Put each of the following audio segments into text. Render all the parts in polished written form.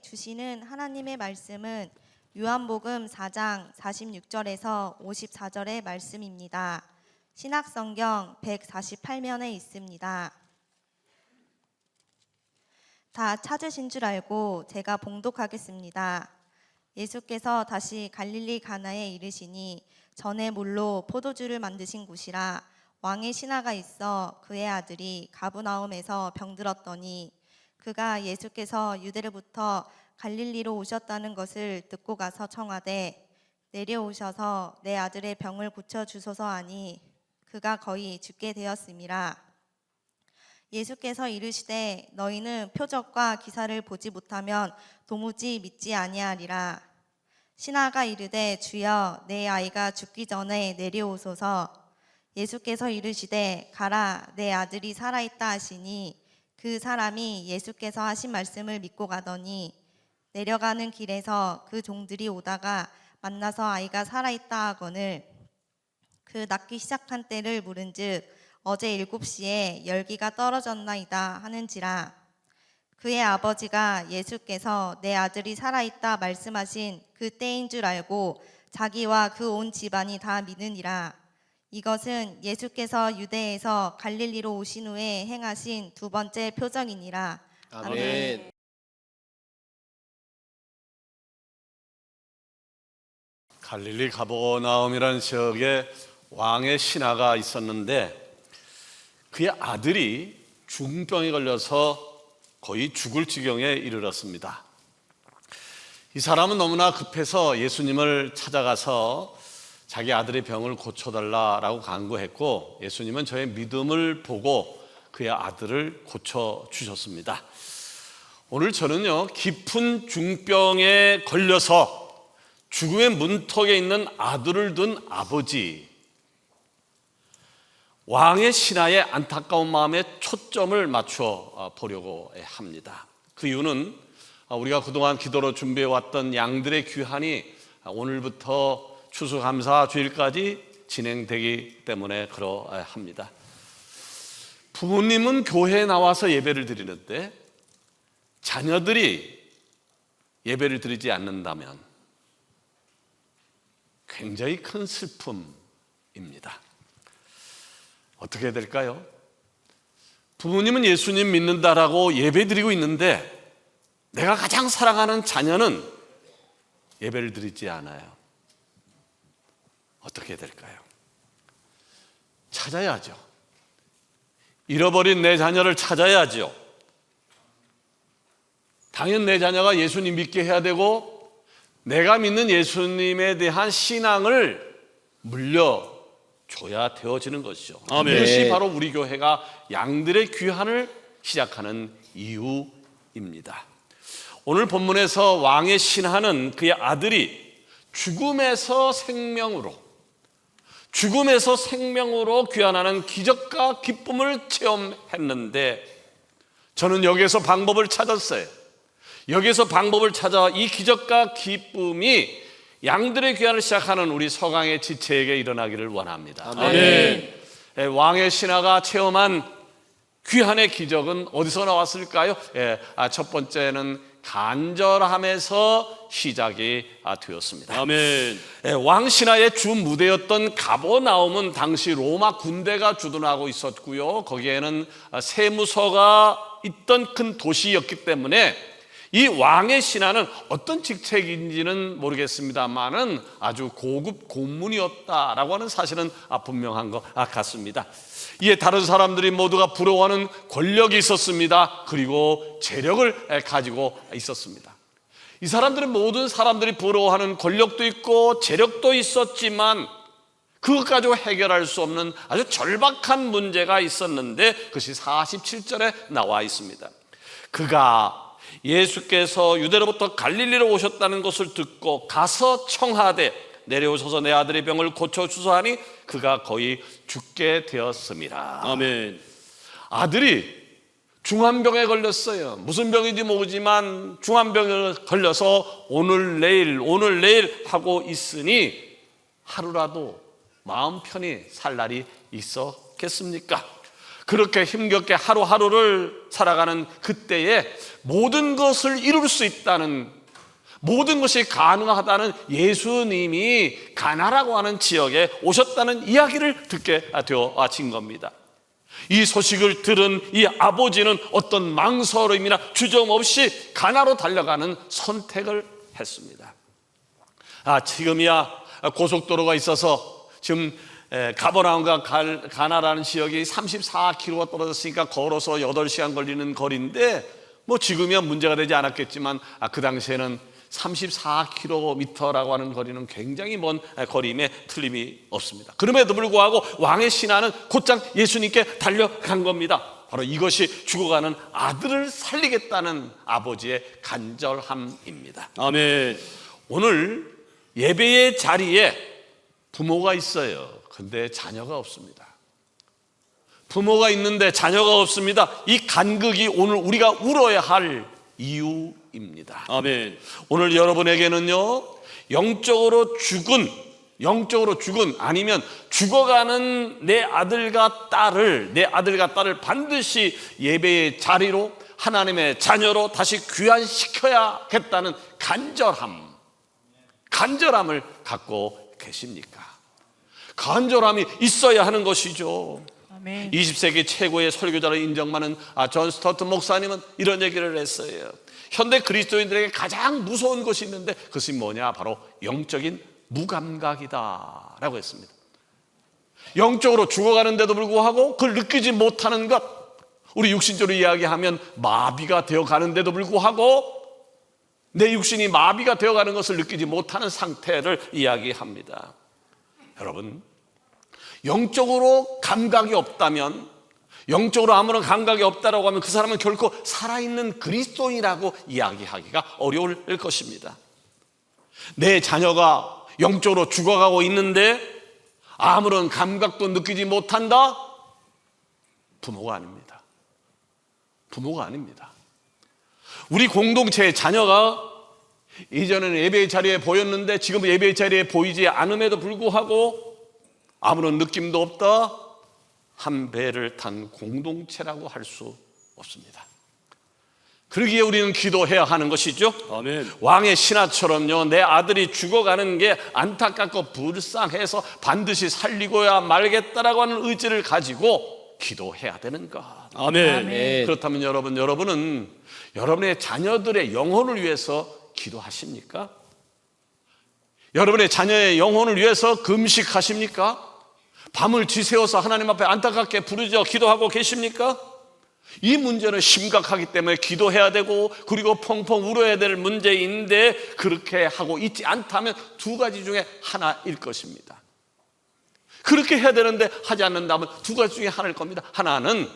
주시는 하나님의 말씀은 요한복음 4장 46절에서 54절의 말씀입니다. 신약성경 148면에 있습니다. 다 찾으신 줄 알고 제가 봉독하겠습니다. 예수께서 다시 갈릴리 가나에 이르시니 전에 물로 포도주를 만드신 곳이라 왕의 신하가 있어 그의 아들이 가브나움에서 병들었더니 그가 예수께서 유대로부터 갈릴리로 오셨다는 것을 듣고 가서 청하되 내려오셔서 내 아들의 병을 고쳐주소서 하니 그가 거의 죽게 되었음이라. 예수께서 이르시되 너희는 표적과 기사를 보지 못하면 도무지 믿지 아니하리라. 신하가 이르되 주여 내 아이가 죽기 전에 내려오소서. 예수께서 이르시되 가라 내 아들이 살아있다 하시니 그 사람이 예수께서 하신 말씀을 믿고 가더니 내려가는 길에서 그 종들이 오다가 만나서 아이가 살아있다 하거늘 그 낫기 시작한 때를 물은즉 어제 7시에 열기가 떨어졌나이다 하는지라. 그의 아버지가 예수께서 내 아들이 살아있다 말씀하신 그 때인 줄 알고 자기와 그 온 집안이 다 믿으니라. 이것은 예수께서 유대에서 갈릴리로 오신 후에 행하신 두 번째 표적이니라. 아멘. 갈릴리 가버나움이라는 지역에 왕의 신하가 있었는데 그의 아들이 중병에 걸려서 거의 죽을 지경에 이르렀습니다. 이 사람은 너무나 급해서 예수님을 찾아가서 자기 아들의 병을 고쳐달라라고 간구했고 예수님은 저의 믿음을 보고 그의 아들을 고쳐주셨습니다. 오늘 저는요, 깊은 중병에 걸려서 죽음의 문턱에 있는 아들을 둔 아버지, 왕의 신하의 안타까운 마음에 초점을 맞춰 보려고 합니다. 그 이유는 우리가 그동안 기도로 준비해왔던 양들의 귀환이 오늘부터 추수감사 주일까지 진행되기 때문에 그러합니다. 부모님은 교회에 나와서 예배를 드리는데 자녀들이 예배를 드리지 않는다면 굉장히 큰 슬픔입니다. 어떻게 해야 될까요? 부모님은 예수님 믿는다라고 예배 드리고 있는데 내가 가장 사랑하는 자녀는 예배를 드리지 않아요. 어떻게 해야 될까요? 찾아야죠. 잃어버린 내 자녀를 찾아야죠. 당연 내 자녀가 예수님 믿게 해야 되고 내가 믿는 예수님에 대한 신앙을 물려줘야 되어지는 것이죠. 아멘. 이것이 바로 우리 교회가 양들의 귀환을 시작하는 이유입니다. 오늘 본문에서 왕의 신하는 그의 아들이 죽음에서 생명으로 귀환하는 기적과 기쁨을 체험했는데 저는 여기에서 방법을 찾았어요. 여기에서 방법을 찾아 이 기적과 기쁨이 양들의 귀환을 시작하는 우리 서강의 지체에게 일어나기를 원합니다. 아멘. 왕의 신하가 체험한 귀환의 기적은 어디서 나왔을까요? 첫 번째는 간절함에서 시작이 되었습니다. 아멘. 왕 신하의 주 무대였던 가버나움은 당시 로마 군대가 주둔하고 있었고요. 거기에는 세무서가 있던 큰 도시였기 때문에 이 왕의 신하는 어떤 직책인지는 모르겠습니다만은 아주 고급 고문이었다라고 하는 사실은 분명한 것 같습니다. 이에 다른 사람들이 모두가 부러워하는 권력이 있었습니다. 그리고 재력을 가지고 있었습니다. 이 사람들은 모든 사람들이 부러워하는 권력도 있고 재력도 있었지만 그것 가지고 해결할 수 없는 아주 절박한 문제가 있었는데 그것이 47절에 나와 있습니다. 그가 예수께서 유대로부터 갈릴리로 오셨다는 것을 듣고 가서 청하되 내려오셔서 내 아들의 병을 고쳐주소서 하니 그가 거의 죽게 되었습니다. 아멘. 아들이 중환병에 걸렸어요. 무슨 병인지 모르지만 중환병에 걸려서 오늘 내일 하고 있으니 하루라도 마음 편히 살 날이 있었겠습니까? 그렇게 힘겹게 하루하루를 살아가는 그때에 모든 것을 이룰 수 있다는, 모든 것이 가능하다는 예수님이 가나라고 하는 지역에 오셨다는 이야기를 듣게 되어진 겁니다. 이 소식을 들은 이 아버지는 어떤 망설임이나 주저함 없이 가나로 달려가는 선택을 했습니다. 지금이야 고속도로가 있어서 지금 가버나움과 가나라는 지역이 34km가 떨어졌으니까 걸어서 8시간 걸리는 거리인데, 뭐 지금이야 문제가 되지 않았겠지만 그 당시에는 34km라고 하는 거리는 굉장히 먼 거리임에 틀림이 없습니다. 그럼에도 불구하고 왕의 신하는 곧장 예수님께 달려간 겁니다. 바로 이것이 죽어가는 아들을 살리겠다는 아버지의 간절함입니다. 아멘. 오늘 예배의 자리에 부모가 있어요. 근데 자녀가 없습니다. 부모가 있는데 자녀가 없습니다. 이 간극이 오늘 우리가 울어야 할 이유입니다. 아멘. 오늘 여러분에게는요, 영적으로 죽은 아니면 죽어가는 내 아들과 딸을 반드시 예배의 자리로 하나님의 자녀로 다시 귀환시켜야겠다는 간절함을 갖고 계십니까? 간절함이 있어야 하는 것이죠. 아멘. 20세기 최고의 설교자로 인정받는 존 스토트 목사님은 이런 얘기를 했어요. 현대 그리스도인들에게 가장 무서운 것이 있는데 그것이 뭐냐? 바로 영적인 무감각이다 라고 했습니다. 영적으로 죽어가는데도 불구하고 그걸 느끼지 못하는 것, 우리 육신적으로 이야기하면 마비가 되어가는데도 불구하고 내 육신이 마비가 되어가는 것을 느끼지 못하는 상태를 이야기합니다. 여러분, 영적으로 감각이 없다면, 영적으로 아무런 감각이 없다라고 하면 그 사람은 결코 살아있는 그리스도인이라고 이야기하기가 어려울 것입니다. 내 자녀가 영적으로 죽어가고 있는데 아무런 감각도 느끼지 못한다? 부모가 아닙니다. 부모가 아닙니다. 우리 공동체의 자녀가 이전에는 예배의 자리에 보였는데 지금 예배의 자리에 보이지 않음에도 불구하고 아무런 느낌도 없다? 한 배를 탄 공동체라고 할 수 없습니다. 그러기에 우리는 기도해야 하는 것이죠. 아멘. 왕의 신하처럼요, 내 아들이 죽어가는 게 안타깝고 불쌍해서 반드시 살리고야 말겠다라고 하는 의지를 가지고 기도해야 되는 것. 아멘. 아멘. 그렇다면 여러분은 여러분의 자녀들의 영혼을 위해서 기도하십니까? 여러분의 자녀의 영혼을 위해서 금식하십니까? 밤을 지새워서 하나님 앞에 안타깝게 부르짖어 기도하고 계십니까? 이 문제는 심각하기 때문에 기도해야 되고 그리고 펑펑 울어야 될 문제인데 그렇게 하고 있지 않다면 두 가지 중에 하나일 것입니다. 그렇게 해야 되는데 하지 않는다면 두 가지 중에 하나일 겁니다. 하나는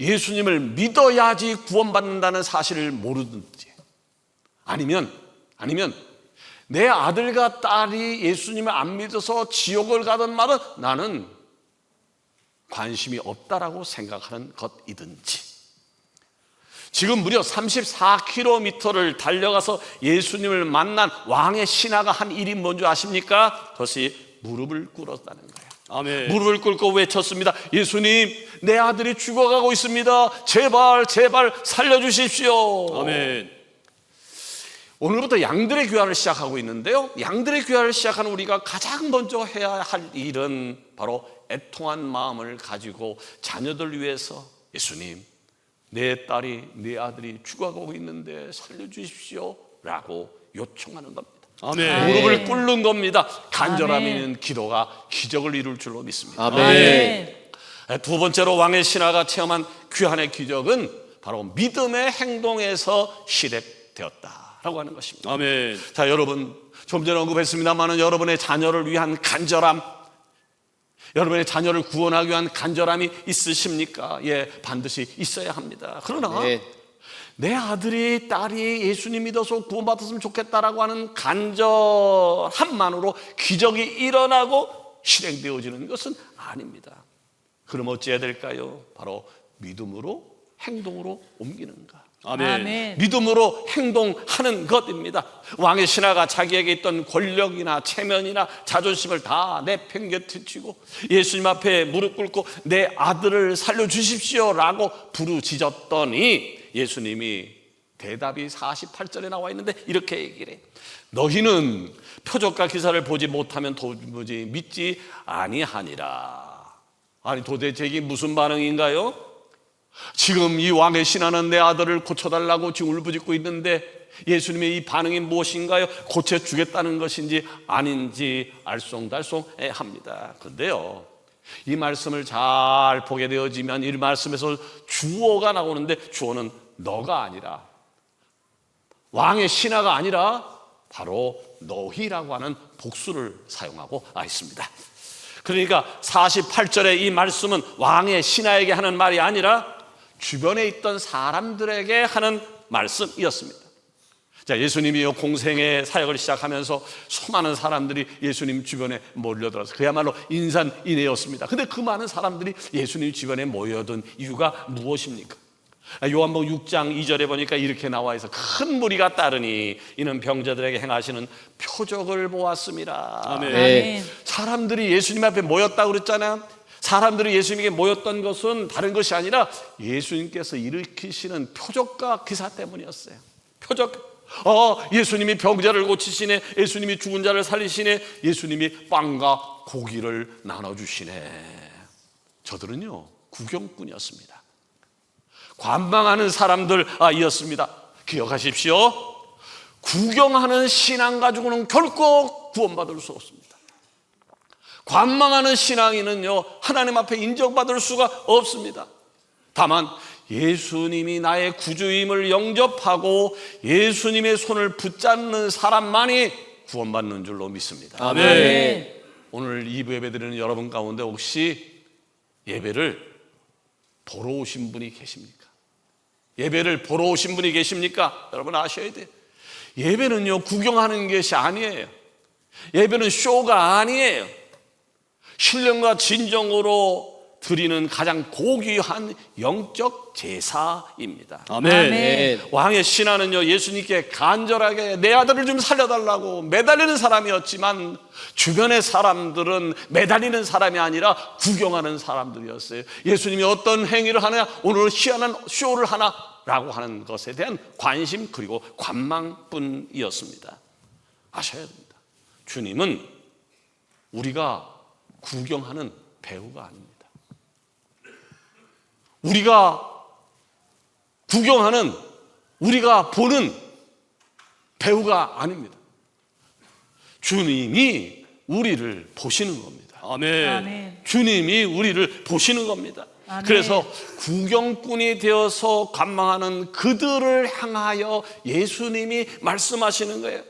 예수님을 믿어야지 구원받는다는 사실을 모르든지, 아니면 내 아들과 딸이 예수님을 안 믿어서 지옥을 가든 말은 나는 관심이 없다라고 생각하는 것이든지. 지금 무려 34km를 달려가서 예수님을 만난 왕의 신하가 한 일이 뭔지 아십니까? 그것이 무릎을 꿇었다는 거예요. 아멘. 무릎을 꿇고 외쳤습니다. 예수님, 내 아들이 죽어가고 있습니다. 제발 살려주십시오. 아멘. 오늘부터 양들의 귀환을 시작하고 있는데요, 양들의 귀환을 시작하는 우리가 가장 먼저 해야 할 일은 바로 애통한 마음을 가지고 자녀들 위해서 예수님, 내 딸이, 내 아들이 죽어가고 있는데 살려주십시오 라고 요청하는 겁니다. 아멘. 무릎을 꿇는 겁니다. 간절함 아멘. 있는 기도가 기적을 이룰 줄로 믿습니다. 아멘. 두 번째로 왕의 신하가 체험한 귀환의 기적은 바로 믿음의 행동에서 시작되었다라고 하는 것입니다. 아멘. 자, 여러분, 좀 전에 언급했습니다만 여러분의 자녀를 위한 간절함, 여러분의 자녀를 구원하기 위한 간절함이 있으십니까? 예, 반드시 있어야 합니다. 그러나 내 아들이, 딸이 예수님 믿어서 구원받았으면 좋겠다라고 하는 간절함만으로 기적이 일어나고 실행되어지는 것은 아닙니다. 그럼 어찌해야 될까요? 바로 믿음으로 행동으로 옮기는가. 아멘. 믿음으로 행동하는 것입니다. 왕의 신하가 자기에게 있던 권력이나 체면이나 자존심을 다 내팽개치고 예수님 앞에 무릎 꿇고 내 아들을 살려주십시오 라고 부르짖었더니 예수님이 대답이 48절에 나와 있는데 이렇게 얘기를 해. 너희는 표적과 기사를 보지 못하면 도무지 믿지 아니하니라. 아니 도대체 이게 무슨 반응인가요? 지금 이 왕의 신하는 내 아들을 고쳐달라고 지금 울부짖고 있는데 예수님의 이 반응이 무엇인가요? 고쳐주겠다는 것인지 아닌지 알쏭달쏭합니다. 그런데요, 이 말씀을 잘 보게 되어지면 이 말씀에서 주어가 나오는데 주어는 너가 아니라, 왕의 신하가 아니라 바로 너희라고 하는 복수를 사용하고 있습니다. 그러니까 48절의 이 말씀은 왕의 신하에게 하는 말이 아니라 주변에 있던 사람들에게 하는 말씀이었습니다. 자, 예수님이 공생의 사역을 시작하면서 수많은 사람들이 예수님 주변에 몰려들어서 그야말로 인산인해였습니다. 근데 그 많은 사람들이 예수님 주변에 모여든 이유가 무엇입니까? 요한복음 6장 2절에 보니까 이렇게 나와 있어. 큰 무리가 따르니 이는 병자들에게 행하시는 표적을 보았습니다. 아멘. 사람들이 예수님 앞에 모였다고 그랬잖아요. 사람들이 예수님에게 모였던 것은 다른 것이 아니라 예수님께서 일으키시는 표적과 기사 때문이었어요. 표적. 예수님이 병자를 고치시네, 예수님이 죽은 자를 살리시네, 예수님이 빵과 고기를 나눠주시네. 저들은요 구경꾼이었습니다. 관망하는 사람들이었습니다. 기억하십시오. 구경하는 신앙 가지고는 결코 구원받을 수 없습니다. 관망하는 신앙인은요 하나님 앞에 인정받을 수가 없습니다. 다만 예수님이 나의 구주임을 영접하고 예수님의 손을 붙잡는 사람만이 구원받는 줄로 믿습니다. 아멘. 오늘 2부 예배 드리는 여러분 가운데 혹시 예배를 보러 오신 분이 계십니까? 예배를 보러 오신 분이 계십니까? 여러분 아셔야 돼요. 예배는요 구경하는 것이 아니에요. 예배는 쇼가 아니에요. 신령과 진정으로 드리는 가장 고귀한 영적 제사입니다. 아멘. 왕의 신하는요 예수님께 간절하게 내 아들을 좀 살려달라고 매달리는 사람이었지만 주변의 사람들은 매달리는 사람이 아니라 구경하는 사람들이었어요. 예수님이 어떤 행위를 하느냐, 오늘 희한한 쇼를 하나 라고 하는 것에 대한 관심 그리고 관망뿐이었습니다. 아셔야 됩니다. 주님은 우리가 구경하는 배우가 아닙니다. 우리가 구경하는, 우리가 보는 배우가 아닙니다. 주님이 우리를 보시는 겁니다. 아멘. 주님이 우리를 보시는 겁니다. 아멘. 그래서 구경꾼이 되어서 관망하는 그들을 향하여 예수님이 말씀하시는 거예요.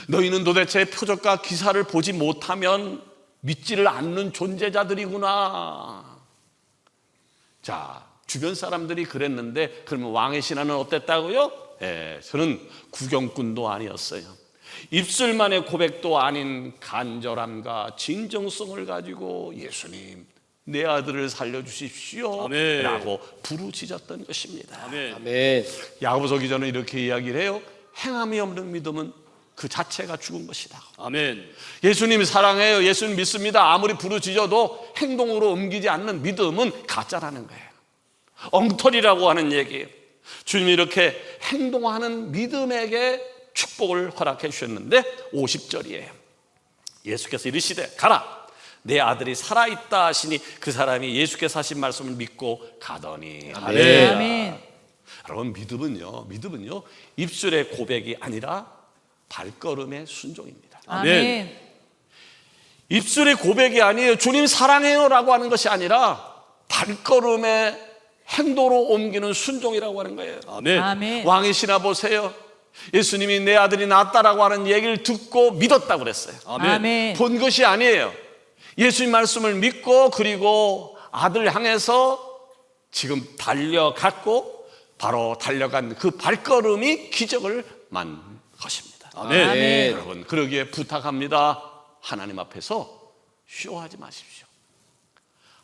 너희는 도대체 표적과 기사를 보지 못하면 믿지를 않는 존재자들이구나. 자, 주변 사람들이 그랬는데 그러면 왕의 신하는 어땠다고요? 저는 구경꾼도 아니었어요. 입술만의 고백도 아닌 간절함과 진정성을 가지고 예수님 내 아들을 살려주십시오 아멘. 라고 부르짖었던 것입니다. 아멘. 야고보서 기자는 이렇게 이야기를 해요. 행함이 없는 믿음은 그 자체가 죽은 것이다. 아멘. 예수님 사랑해요, 예수님 믿습니다, 아무리 부르짖어도 행동으로 옮기지 않는 믿음은 가짜라는 거예요. 엉터리라고 하는 얘기예요. 주님이 이렇게 행동하는 믿음에게 축복을 허락해 주셨는데 50절이에요. 예수께서 이르시되 가라, 내 아들이 살아있다 하시니 그 사람이 예수께서 하신 말씀을 믿고 가더니. 아멘. 아멘. 여러분 믿음은요 입술의 고백이 아니라 발걸음의 순종입니다. 아멘. 입술의 고백이 아니에요. 주님 사랑해요 라고 하는 것이 아니라 발걸음의 행동으로 옮기는 순종이라고 하는 거예요. 아멘. 아멘. 왕의 신하 보세요. 예수님이 내 아들이 낫다라고 하는 얘기를 듣고 믿었다고 그랬어요. 아멘. 본 것이 아니에요. 예수님 말씀을 믿고 그리고 아들 향해서 지금 달려갔고 바로 달려간 그 발걸음이 기적을 만든 것입니다. 아멘. 아멘. 여러분 그러기에 부탁합니다. 하나님 앞에서 쇼하지 마십시오.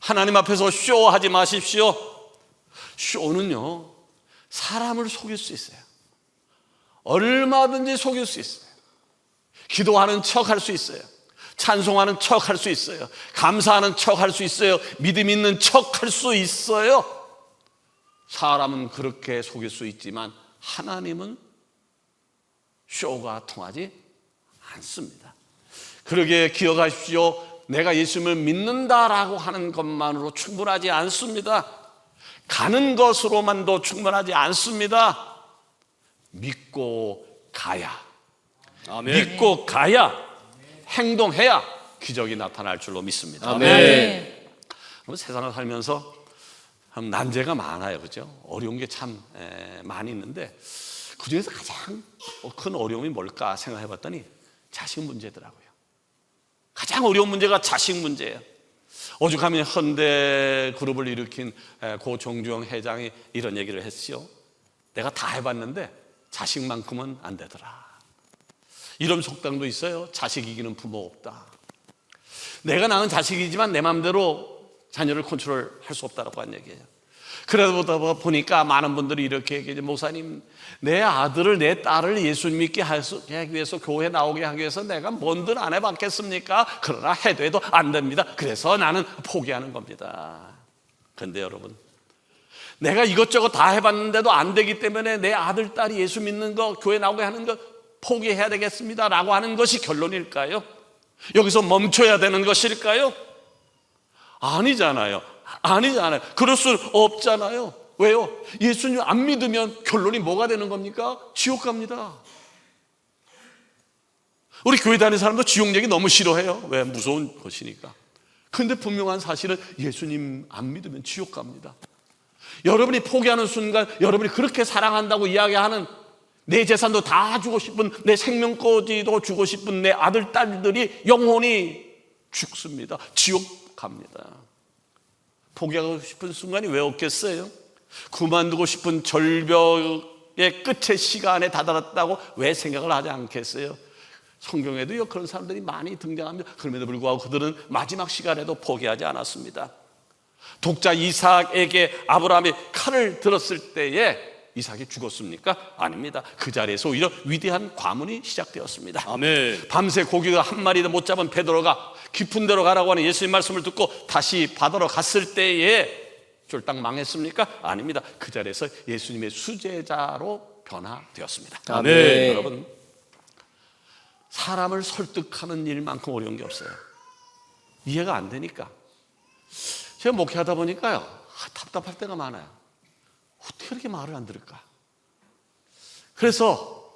하나님 앞에서 쇼하지 마십시오. 쇼는요 사람을 속일 수 있어요. 얼마든지 속일 수 있어요. 기도하는 척 할 수 있어요. 찬송하는 척 할 수 있어요. 감사하는 척 할 수 있어요. 믿음 있는 척 할 수 있어요. 사람은 그렇게 속일 수 있지만 하나님은 쇼가 통하지 않습니다. 그러게 기억하십시오. 내가 예수님을 믿는다라고 하는 것만으로 충분하지 않습니다. 가는 것으로만도 충분하지 않습니다. 믿고 가야, 아멘. 믿고 가야, 행동해야 기적이 나타날 줄로 믿습니다. 아멘. 세상을 살면서 난제가 많아요, 그죠? 어려운 게 참 많이 있는데 그 중에서 가장 큰 어려움이 뭘까 생각해봤더니 자식 문제더라고요. 가장 어려운 문제가 자식 문제예요. 오죽하면 현대 그룹을 일으킨 고 정주영 회장이 이런 얘기를 했죠. 내가 다 해봤는데 자식만큼은 안 되더라. 이런 속담도 있어요. 자식 이기는 부모 없다. 내가 낳은 자식이지만 내 마음대로 자녀를 컨트롤할 수 없다고 한 얘기예요. 그러다 보니까 많은 분들이 이렇게 얘기해요. 목사님, 내 아들을 내 딸을 예수님 믿게 하기 위해서 교회 나오게 하기 위해서 내가 뭔들 안 해봤겠습니까? 그러나 해도 안 됩니다. 그래서 나는 포기하는 겁니다. 그런데 여러분, 내가 이것저것 다 해봤는데도 안 되기 때문에 내 아들, 딸이 예수 믿는 거, 교회 나오게 하는 거 포기해야 되겠습니다 라고 하는 것이 결론일까요? 여기서 멈춰야 되는 것일까요? 아니잖아요. 아니잖아요. 그럴 수 없잖아요. 왜요? 예수님 안 믿으면 결론이 뭐가 되는 겁니까? 지옥 갑니다. 우리 교회 다니는 사람도 지옥 얘기 너무 싫어해요. 왜? 무서운 것이니까. 그런데 분명한 사실은 예수님 안 믿으면 지옥 갑니다. 여러분이 포기하는 순간 여러분이 그렇게 사랑한다고 이야기하는 내 재산도 다 주고 싶은, 내 생명까지도 주고 싶은 내 아들, 딸들이 영혼이 죽습니다. 지옥 갑니다. 포기하고 싶은 순간이 왜 없겠어요? 그만두고 싶은 절벽의 끝의 시간에 다다랐다고 왜 생각을 하지 않겠어요? 성경에도요 그런 사람들이 많이 등장합니다. 그럼에도 불구하고 그들은 마지막 시간에도 포기하지 않았습니다. 독자 이삭에게 아브라함이 칼을 들었을 때에 이삭이 죽었습니까? 아닙니다. 그 자리에서 오히려 위대한 과문이 시작되었습니다. 아멘. 밤새 고기가 한 마리도 못 잡은 베드로가 깊은 데로 가라고 하는 예수님 말씀을 듣고 다시 바다로 갔을 때에 쫄딱 망했습니까? 아닙니다. 그 자리에서 예수님의 수제자로 변화되었습니다. 아멘. 여러분, 사람을 설득하는 일만큼 어려운 게 없어요. 이해가 안 되니까. 제가 목회하다 보니까요, 답답할 때가 많아요. 어떻게 그렇게 말을 안 들을까? 그래서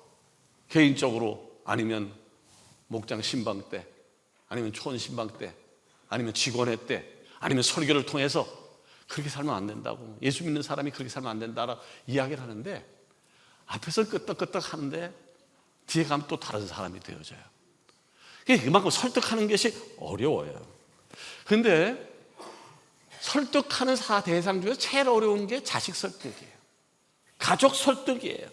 개인적으로 아니면 목장 신방 때, 아니면 초원 신방 때, 아니면 직원회 때, 아니면 설교를 통해서 그렇게 살면 안 된다고, 예수 믿는 사람이 그렇게 살면 안 된다라고 이야기를 하는데 앞에서 끄떡끄떡 하는데 뒤에 가면 또 다른 사람이 되어져요. 그만큼 설득하는 것이 어려워요. 그런데 설득하는 대상 중에서 제일 어려운 게 자식 설득이에요. 가족 설득이에요.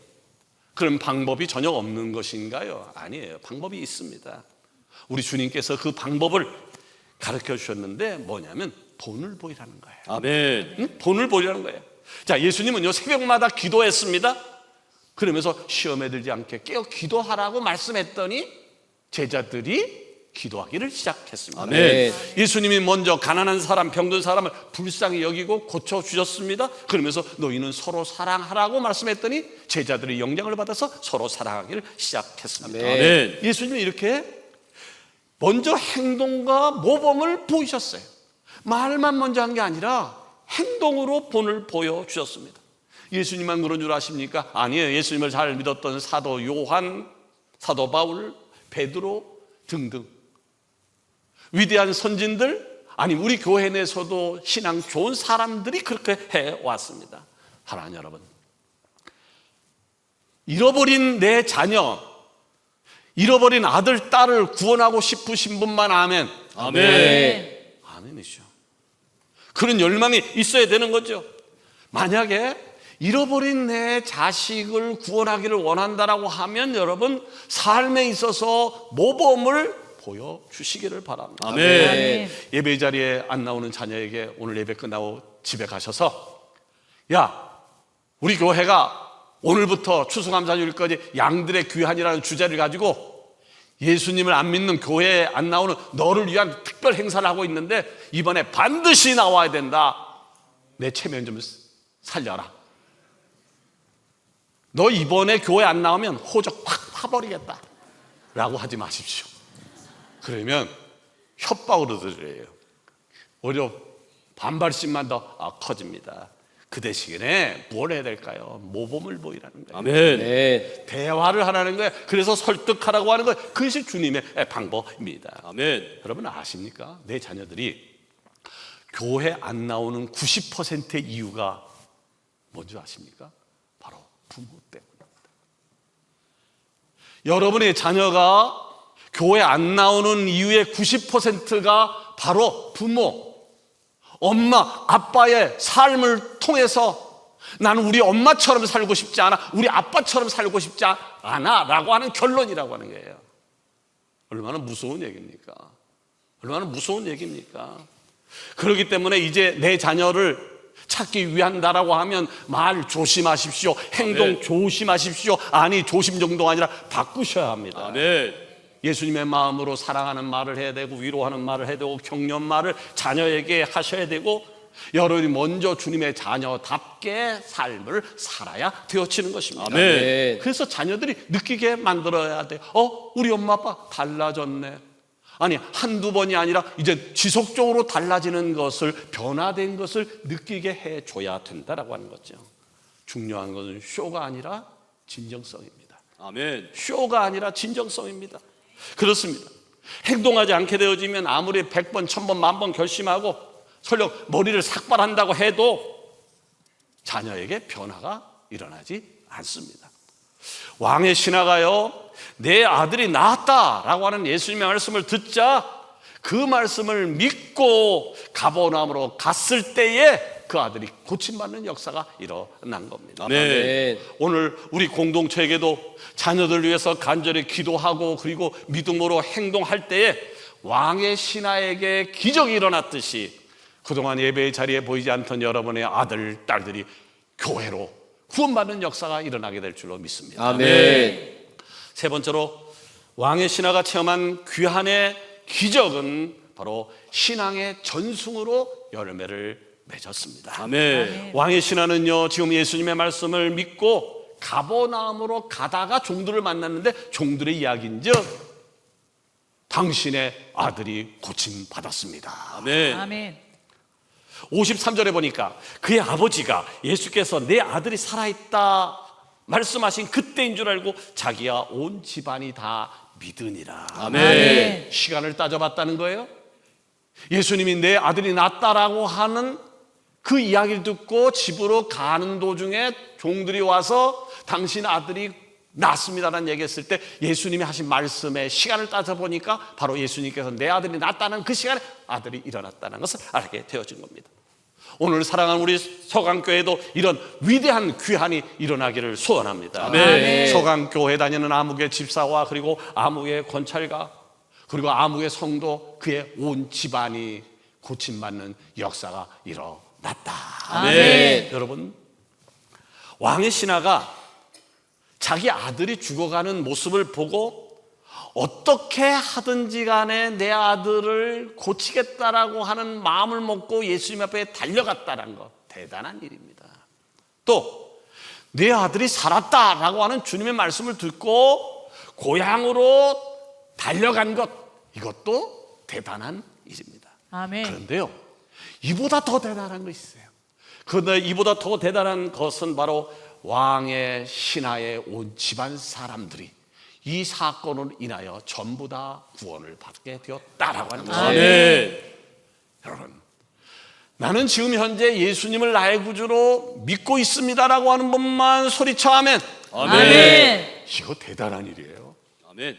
그럼 방법이 전혀 없는 것인가요? 아니에요. 방법이 있습니다. 우리 주님께서 그 방법을 가르쳐 주셨는데 뭐냐면 본을 보이라는 거예요. 아멘. 응? 본을 보이라는 거예요. 자, 예수님은요 새벽마다 기도했습니다. 그러면서 시험에 들지 않게 깨어 기도하라고 말씀했더니 제자들이 기도하기를 시작했습니다. 아멘. 예수님이 먼저 가난한 사람, 병든 사람을 불쌍히 여기고 고쳐주셨습니다. 그러면서 너희는 서로 사랑하라고 말씀했더니 제자들이 영향을 받아서 서로 사랑하기를 시작했습니다. 아멘. 예수님이 이렇게 먼저 행동과 모범을 보이셨어요. 말만 먼저 한 게 아니라 행동으로 본을 보여주셨습니다. 예수님만 그런 줄 아십니까? 아니에요. 예수님을 잘 믿었던 사도 요한, 사도 바울, 베드로 등등 위대한 선진들, 아니 우리 교회 내에서도 신앙 좋은 사람들이 그렇게 해왔습니다. 사랑하는 여러분, 잃어버린 내 자녀, 잃어버린 아들, 딸을 구원하고 싶으신 분만 아멘. 아멘. 아멘이죠. 그런 열망이 있어야 되는 거죠. 만약에 잃어버린 내 자식을 구원하기를 원한다라고 하면 여러분 삶에 있어서 모범을 보여주시기를 바랍니다. 아멘. 예배 자리에 안 나오는 자녀에게 오늘 예배 끝나고 집에 가셔서 야, 우리 교회가 오늘부터 추수감사주일까지 양들의 귀환이라는 주제를 가지고 예수님을 안 믿는 교회에 안 나오는 너를 위한 특별 행사를 하고 있는데 이번에 반드시 나와야 된다. 내 체면 좀 살려라. 너 이번에 교회 안 나오면 호적 확 파버리겠다 라고 하지 마십시오. 그러면 협박으로 들으래요. 오히려 반발심만 더 커집니다. 그 대신에 뭘 해야 될까요? 모범을 보이라는 거예요. 아멘. 대화를 하라는 거예요. 그래서 설득하라고 하는 거예요. 그것이 주님의 방법입니다. 아멘. 여러분 아십니까? 내 자녀들이 교회 안 나오는 90%의 이유가 뭔지 아십니까? 바로 부모 때문입니다. 여러분의 자녀가 교회 안 나오는 이유의 90%가 바로 부모, 엄마, 아빠의 삶을 통해서 나는 우리 엄마처럼 살고 싶지 않아, 우리 아빠처럼 살고 싶지 않아 라고 하는 결론이라고 하는 거예요. 얼마나 무서운 얘기입니까? 얼마나 무서운 얘기입니까? 그렇기 때문에 이제 내 자녀를 찾기 위한다라고 하면 말 조심하십시오, 행동 조심하십시오, 아니 조심 정도가 아니라 바꾸셔야 합니다. 아멘. 예수님의 마음으로 사랑하는 말을 해야 되고 위로하는 말을 해야 되고 격려한 말을 자녀에게 하셔야 되고 여러분이 먼저 주님의 자녀답게 삶을 살아야 되어지는 것입니다. 아멘. 그래서 자녀들이 느끼게 만들어야 돼요. 우리 엄마 아빠 달라졌네. 아니 한두 번이 아니라 이제 지속적으로 달라지는 것을, 변화된 것을 느끼게 해줘야 된다라고 하는 거죠. 중요한 것은 쇼가 아니라 진정성입니다. 아멘. 쇼가 아니라 진정성입니다. 그렇습니다. 행동하지 않게 되어지면 아무리 100번, 1000번, 10,000번 결심하고 설령 머리를 삭발한다고 해도 자녀에게 변화가 일어나지 않습니다. 왕의 신하가요, 내 아들이 낳았다라고 하는 예수님의 말씀을 듣자 그 말씀을 믿고 가버나움으로 갔을 때에 그 아들이 고침받는 역사가 일어난 겁니다. 아멘. 오늘 우리 공동체에게도 자녀들 위해서 간절히 기도하고 그리고 믿음으로 행동할 때에 왕의 신하에게 기적이 일어났듯이 그동안 예배의 자리에 보이지 않던 여러분의 아들, 딸들이 교회로 구원받는 역사가 일어나게 될 줄로 믿습니다. 아멘. 세 번째로 왕의 신하가 체험한 귀한의 기적은 바로 신앙의 전승으로 열매를 맺었습니다. 아멘. 왕의 신하는요, 지금 예수님의 말씀을 믿고 가버나움으로 가다가 종들을 만났는데 종들의 이야기인즉 당신의 아들이 고침 받았습니다. 아멘. 아멘. 53절에 보니까 그의 아버지가 예수께서 내 아들이 살아있다 말씀하신 그때인 줄 알고 자기와 온 집안이 다 믿으니라. 아멘. 시간을 따져봤다는 거예요. 예수님이 내 아들이 낫다라고 하는 그 이야기를 듣고 집으로 가는 도중에 종들이 와서 당신 아들이 낫습니다라는 얘기했을 때 예수님이 하신 말씀에 시간을 따져보니까 바로 예수님께서 내 아들이 낫다는 그 시간에 아들이 일어났다는 것을 알게 되어진 겁니다. 오늘 사랑하는 우리 서강교회도 이런 위대한 귀환이 일어나기를 소원합니다. 아멘. 서강교회 다니는 아무개 집사와 그리고 아무개 권찰가 그리고 아무개 성도 그의 온 집안이 고침받는 역사가 일어났다. 아멘. 여러분, 왕의 신하가 자기 아들이 죽어가는 모습을 보고 어떻게 하든지 간에 내 아들을 고치겠다라고 하는 마음을 먹고 예수님 앞에 달려갔다는 것, 대단한 일입니다. 또 내 아들이 살았다라고 하는 주님의 말씀을 듣고 고향으로 달려간 것, 이것도 대단한 일입니다. 아멘. 그런데요, 이보다 더 대단한 거 있어요. 그런데 이보다 더 대단한 것은 바로 왕의 신하의 온 집안 사람들이 이 사건으로 인하여 전부 다 구원을 받게 되었다라고 하는 것입니다. 아멘. 여러분, 나는 지금 현재 예수님을 나의 구주로 믿고 있습니다라고 하는 것만 소리쳐 하면 아멘. 이거 대단한 일이에요. 아멘.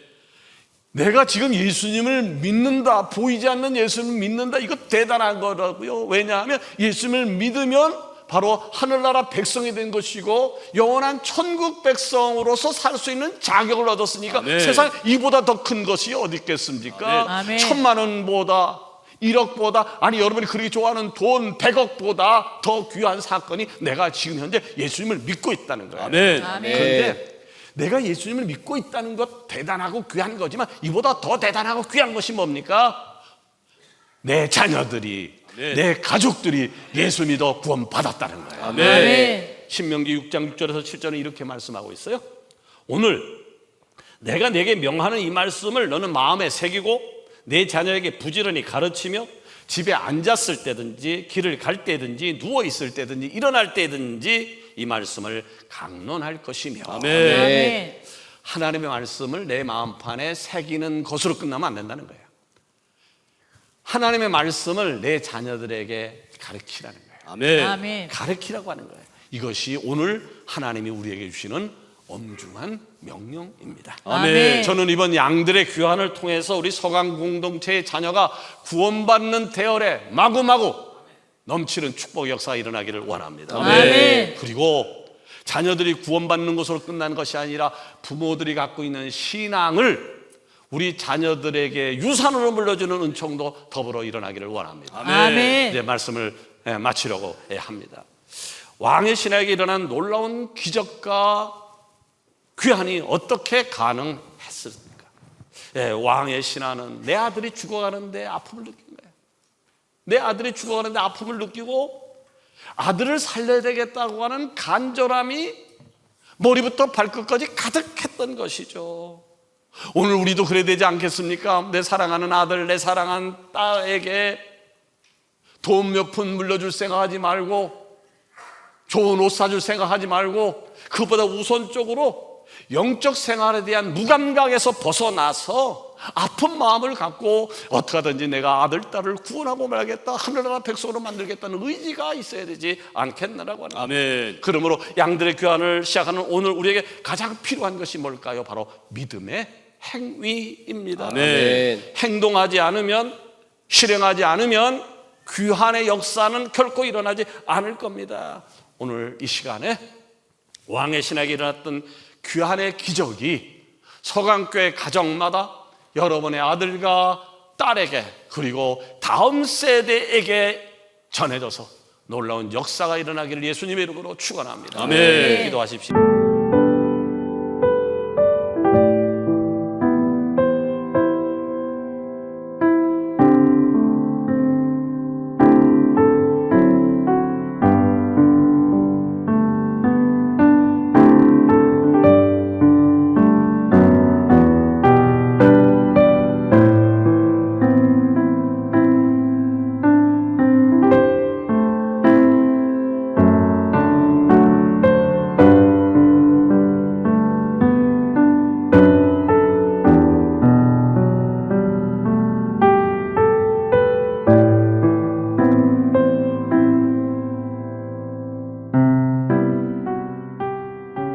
내가 지금 예수님을 믿는다, 보이지 않는 예수님을 믿는다, 이거 대단한 거라고요. 왜냐하면 예수님을 믿으면 바로 하늘나라 백성이 된 것이고 영원한 천국 백성으로서 살 수 있는 자격을 얻었으니까 아멘. 세상에 이보다 더 큰 것이 어디 있겠습니까? 아멘. 1,000만 원보다 1억보다, 아니 여러분이 그렇게 좋아하는 돈 100억보다 더 귀한 사건이 내가 지금 현재 예수님을 믿고 있다는 거예요. 아멘. 그런데 내가 예수님을 믿고 있다는 것 대단하고 귀한 거지만 이보다 더 대단하고 귀한 것이 뭡니까? 내 자녀들이, 내 가족들이 예수 믿어 구원받았다는 거예요. 아멘. 신명기 6장 6절에서 7절은 이렇게 말씀하고 있어요. 오늘 내가 내게 명하는 이 말씀을 너는 마음에 새기고 내 자녀에게 부지런히 가르치며 집에 앉았을 때든지 길을 갈 때든지 누워 있을 때든지 일어날 때든지 이 말씀을 강론할 것이며. 아멘. 하나님의 말씀을 내 마음판에 새기는 것으로 끝나면 안 된다는 거예요. 하나님의 말씀을 내 자녀들에게 가르치라는 거예요. 아멘. 아멘. 가르치라고 하는 거예요. 이것이 오늘 하나님이 우리에게 주시는 엄중한 명령입니다. 아멘. 저는 이번 양들의 귀환을 통해서 우리 서강 공동체의 자녀가 구원받는 대열에 마구마구 넘치는 축복 역사가 일어나기를 원합니다. 아멘. 그리고 자녀들이 구원받는 것으로 끝나는 것이 아니라 부모들이 갖고 있는 신앙을 우리 자녀들에게 유산으로 물려주는 은총도 더불어 일어나기를 원합니다. 아멘. 이제 말씀을 마치려고 합니다. 왕의 신에게 일어난 놀라운 기적과 귀환이 어떻게 가능했습니까? 왕의 신하는 내 아들이 죽어가는데 아픔을 느낀 거예요. 내 아들이 죽어가는데 아픔을 느끼고 아들을 살려야 되겠다고 하는 간절함이 머리부터 발끝까지 가득했던 것이죠. 오늘 우리도 그래야 되지 않겠습니까? 내 사랑하는 아들, 내 사랑하는 딸에게 돈 몇 푼 물려줄 생각하지 말고, 좋은 옷 사줄 생각하지 말고, 그보다 우선적으로 영적 생활에 대한 무감각에서 벗어나서 아픈 마음을 갖고 어떻게 하든지 내가 아들, 딸을 구원하고 말겠다, 하늘나라 백성으로 만들겠다는 의지가 있어야 되지 않겠느라고 하는. 아멘. 그러므로 양들의 귀환을 시작하는 오늘 우리에게 가장 필요한 것이 뭘까요? 바로 믿음의 행위입니다. 아멘. 행동하지 않으면, 실행하지 않으면 귀환의 역사는 결코 일어나지 않을 겁니다. 오늘 이 시간에 왕의 신에게 일어났던 귀환의 기적이 서강교회 가정마다 여러분의 아들과 딸에게 그리고 다음 세대에게 전해져서 놀라운 역사가 일어나기를 예수님의 이름으로 축원합니다. 아멘. 기도하십시오.